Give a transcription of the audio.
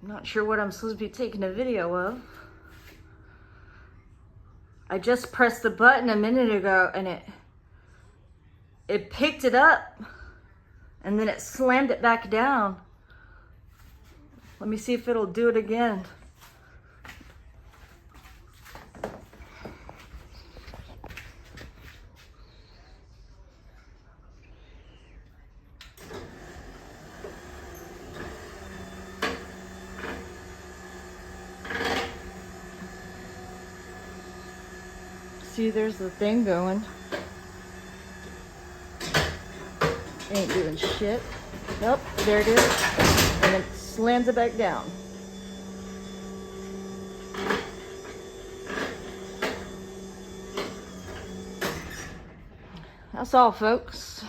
I'm not sure what I'm supposed to be taking a video of. I just pressed the button a minute ago and it picked it up and then it slammed it back down. Let me see if it'll do it again. See, there's the thing going. Ain't doing shit. Nope, there it is. And it slams it back down. That's all, folks.